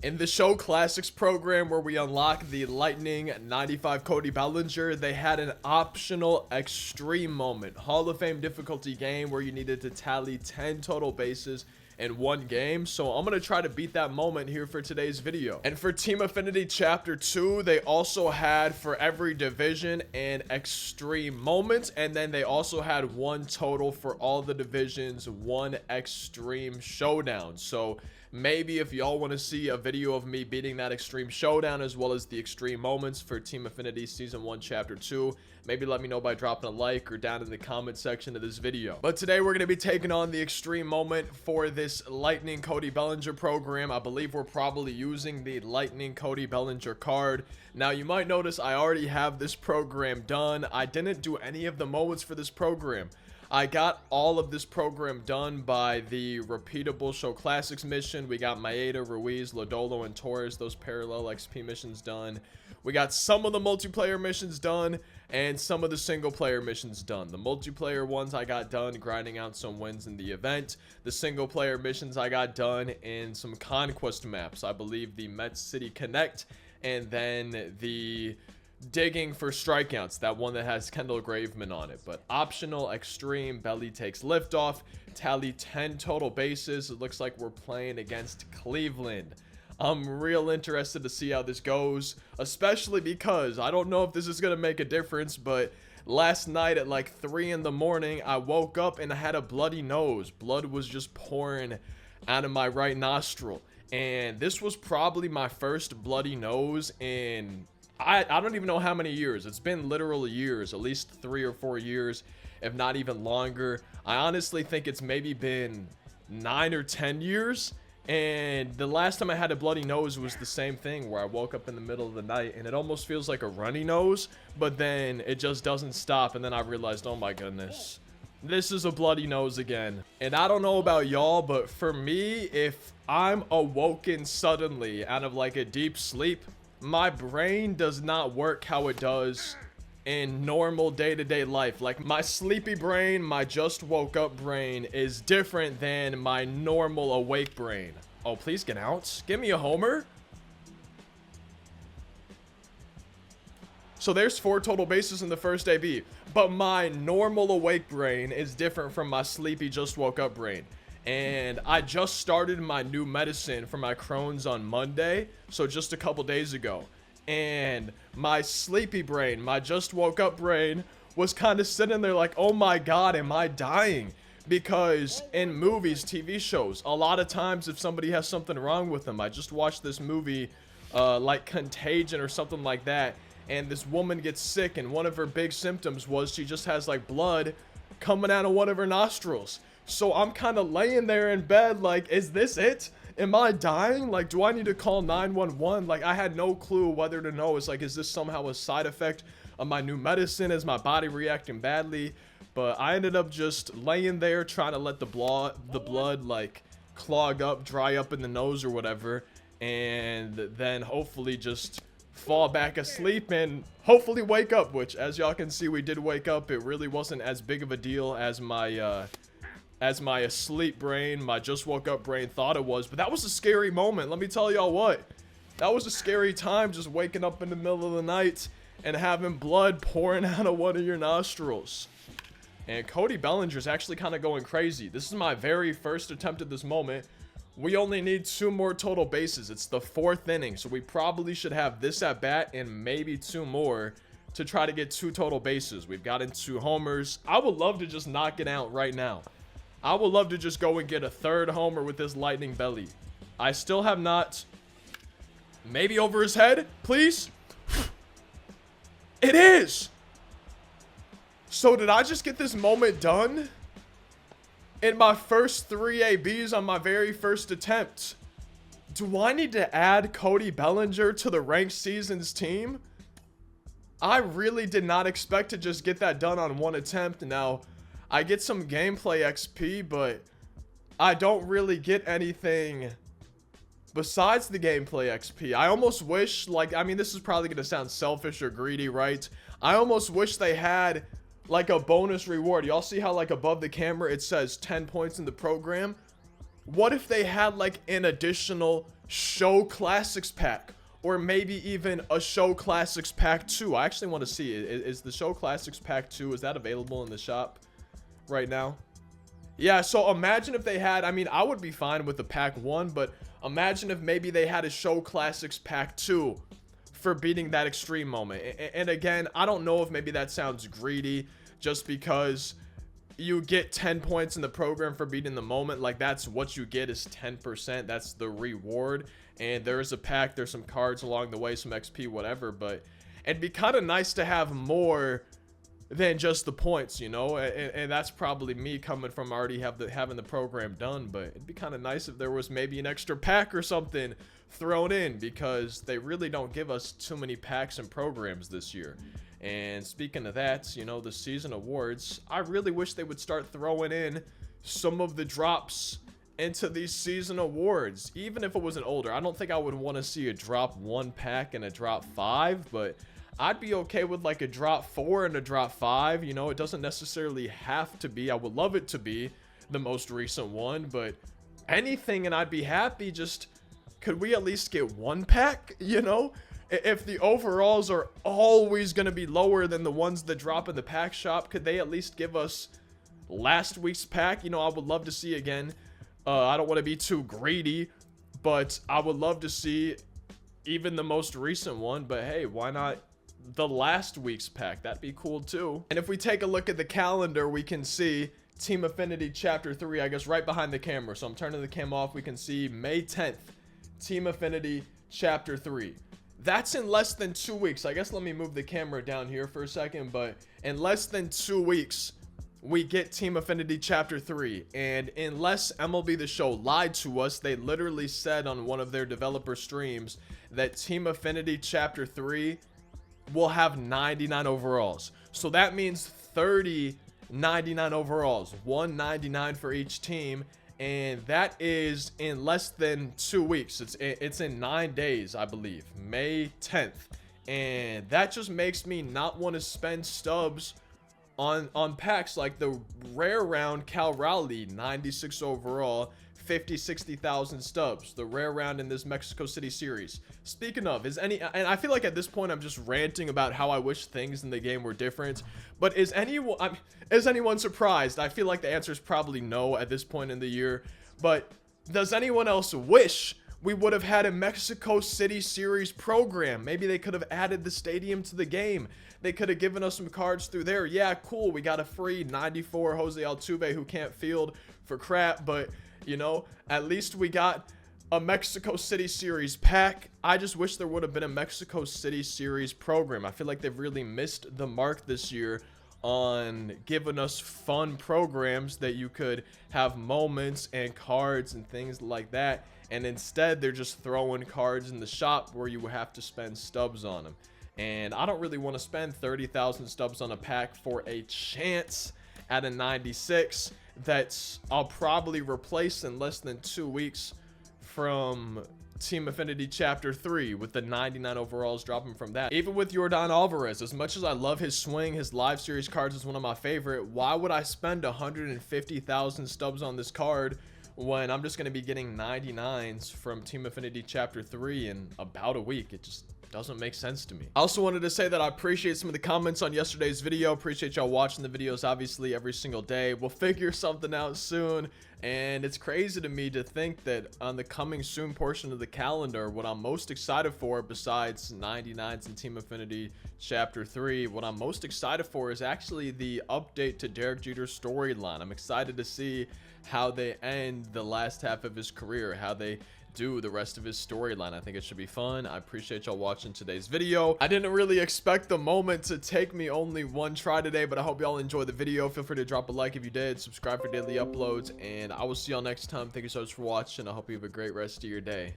In the Show Classics program where we unlock the Lightning 95 Cody Bellinger, they had an optional extreme moment. Hall of Fame difficulty game where you needed to tally 10 total bases in one game. So I'm going to try to beat that moment here for today's video. And for Team Affinity Chapter 2, they also had for every division an extreme moment. And then they also had one total for all the divisions, one extreme showdown. So maybe if y'all want to see a video of me beating that extreme showdown as well as the extreme moments for Team Affinity Season 1 Chapter 2, maybe let me know by dropping a like or down in the comment section of this video. But today we're going to be taking on the extreme moment for this Lightning Cody Bellinger program. I believe we're probably using the Lightning Cody Bellinger card. Now you might notice I already have this program done. I didn't do any of the moments for this program. I got all of this program done by the repeatable Show Classics mission. We got Maeda, Ruiz, Lodolo, and Torres, those parallel XP missions done. We got some of the multiplayer missions done and some of the single player missions done. The multiplayer ones I got done grinding out some wins in the event. The single player missions I got done in some conquest maps. I believe the Met City Connect and then the digging for strikeouts, that one that has Kendall Graveman on it. But optional extreme, Belly takes liftoff, tally 10 total bases. It looks like we're playing against Cleveland. I'm real interested to see how this goes, especially because I don't know if this is gonna make a difference, but last night at like 3 in the morning I woke up and I had a bloody nose. Blood was just pouring out of my right nostril, and this was probably my first bloody nose in I don't even know how many years. It's been literal years, at least 3 or 4 years, if not even longer. I honestly think it's maybe been 9 or 10 years. And the last time I had a bloody nose was the same thing where I woke up in the middle of the night and it almost feels like a runny nose, but then it just doesn't stop. And then I realized, oh my goodness, this is a bloody nose again. And I don't know about y'all, but for me, if I'm awoken suddenly out of like a deep sleep, my brain does not work how it does in normal day-to-day life. Like my sleepy brain, my just woke up brain is different than my normal awake brain. Oh, please get out. Give me a homer. So there's 4 total bases in the first AB, but my normal awake brain is different from my sleepy just woke up brain. And I just started my new medicine for my Crohn's on Monday, so just a couple days ago. And my sleepy brain, my just woke up brain, was kind of sitting there like, oh my god, am I dying? Because in movies, TV shows, a lot of times if somebody has something wrong with them, I just watched this movie like Contagion or something like that, and this woman gets sick and one of her big symptoms was she just has like blood coming out of one of her nostrils. So I'm kind of laying there in bed like, is this it? Am I dying? Like, do I need to call 911? Like, I had no clue whether to know. It's like, is this somehow a side effect of my new medicine? Is my body reacting badly? But I ended up just laying there trying to let the blood like clog up, dry up in the nose or whatever. And then hopefully just fall back asleep and hopefully wake up, which as y'all can see, we did wake up. It really wasn't as big of a deal as my asleep brain, my just woke up brain thought it was. But that was a scary moment. Let me tell y'all what. That was a scary time, just waking up in the middle of the night and having blood pouring out of one of your nostrils. And Cody Bellinger's actually kind of going crazy. This is my very first attempt at this moment. We only need 2 more total bases. It's the 4th inning, so we probably should have this at bat and maybe 2 more to try to get 2 total bases. We've gotten 2 homers. I would love to just knock it out right now. I would love to just go and get a 3rd homer with this Lightning Belly. I still have not. Maybe over his head, please. It is. So did I just get this moment done? In my first 3 ABs on my very first attempt. Do I need to add Cody Bellinger to the ranked seasons team? I really did not expect to just get that done on 1 attempt. Now, I get some gameplay XP, but I don't really get anything besides the gameplay XP. I almost wish, like, I mean, this is probably going to sound selfish or greedy, right? I almost wish they had, like, a bonus reward. Y'all see how, like, above the camera it says 10 points in the program? What if they had like an additional Show Classics pack? Or maybe even a Show Classics Pack 2. I actually want to see it. Is the Show Classics Pack 2, is that available in the shop right now? Yeah, so imagine if they had, I mean, I would be fine with the Pack 1, but imagine if maybe they had a Show Classics Pack 2 for beating that extreme moment. And again, I don't know if maybe that sounds greedy just because you get 10 points in the program for beating the moment. Like, that's what you get is 10%. That's the reward. And there's a pack, there's some cards along the way, some XP, whatever. But it'd be kind of nice to have more than just the points, you know. And that's probably me coming from already having the program done. But it'd be kind of nice if there was maybe an extra pack or something thrown in, because they really don't give us too many packs and programs this year. And speaking of that, you know, the season awards, I really wish they would start throwing in some of the drops into these season awards, even if it wasn't older. I don't think I would want to see a drop 1 pack and a drop 5, but I'd be okay with like a drop 4 and a drop 5. You know, it doesn't necessarily have to be. I would love it to be the most recent one, but anything and I'd be happy. Just could we at least get 1 pack, you know? If the overalls are always going to be lower than the ones that drop in the pack shop, could they at least give us last week's pack? You know, I would love to see again. I don't want to be too greedy, but I would love to see even the most recent one. But hey, why not the last week's pack? That'd be cool too. And if we take a look at the calendar, we can see Team Affinity Chapter 3, I guess right behind the camera. So I'm turning the cam off. We can see May 10th, Team Affinity Chapter 3. That's in less than 2 weeks. I guess let me move the camera down here for a second. But in less than 2 weeks, we get Team Affinity Chapter 3. And unless MLB The Show lied to us, they literally said on one of their developer streams that Team Affinity Chapter 3 will have 99 overalls. So that means 30 99 overalls, 199 for each team. And that is in less than 2 weeks. It's in 9 days, I believe. May 10th. And that just makes me not want to spend stubs on packs like the rare round Cal Raleigh, 96 overall, 60,000 stubs. The rare round in this Mexico City series. Speaking of, and I feel like at this point I'm just ranting about how I wish things in the game were different. But is anyone surprised? I feel like the answer is probably no at this point in the year. But does anyone else wish we would have had a Mexico City series program? Maybe they could have added the stadium to the game. They could have given us some cards through there. Yeah, cool. We got a free 94 Jose Altuve who can't field for crap. But, you know, at least we got a Mexico City series pack. I just wish there would have been a Mexico City series program. I feel like they've really missed the mark this year on giving us fun programs that you could have moments and cards and things like that. And instead, they're just throwing cards in the shop where you have to spend stubs on them. And I don't really want to spend 30,000 stubs on a pack for a chance at a 96 that I'll probably replace in less than 2 weeks from Team Affinity Chapter 3 with the 99 overalls dropping from that. Even with Yordan Alvarez, as much as I love his swing, his live series cards is one of my favorite. Why would I spend 150,000 stubs on this card when I'm just going to be getting 99s from Team Affinity Chapter 3 in about a week? It just doesn't make sense to me. I also wanted to say that I appreciate some of the comments on yesterday's video. Appreciate y'all watching the videos, obviously, every single day. We'll figure something out soon. And it's crazy to me to think that on the coming soon portion of the calendar, what I'm most excited for, besides 99s and Team Affinity Chapter 3, what I'm most excited for is actually the update to Derek Jeter's storyline. I'm excited to see how they end the last half of his career, how they do the rest of his storyline. I think it should be fun. I appreciate y'all watching today's video. I didn't really expect the moment to take me only one try today, but I hope y'all enjoyed the video. Feel free to drop a like if you did, subscribe for daily uploads, and I will see y'all next time. Thank you so much for watching. I hope you have a great rest of your day.